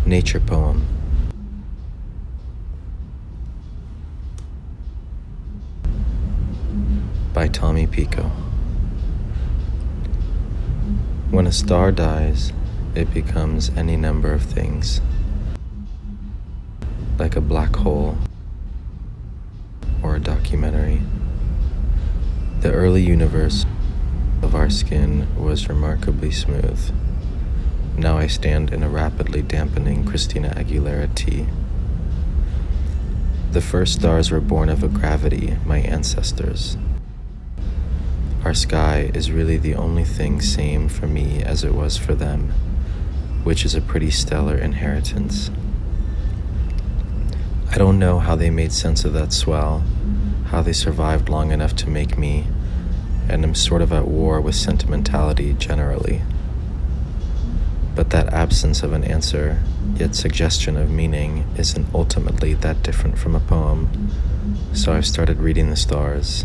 Nature Poem by Tommy Pico. When a star dies, it becomes any number of things, like a black hole or a documentary. The early universe of our skin was remarkably smooth. Now I stand in a rapidly dampening Christina Aguilera tea. The first stars were born of a gravity, my ancestors. Our sky is really the only thing same for me as it was for them, which is a pretty stellar inheritance. I don't know how they made sense of that swell, how they survived long enough to make me, and am sort of at war with sentimentality generally. But that absence of an answer, yet suggestion of meaning, isn't ultimately that different from a poem, so I've started reading the stars.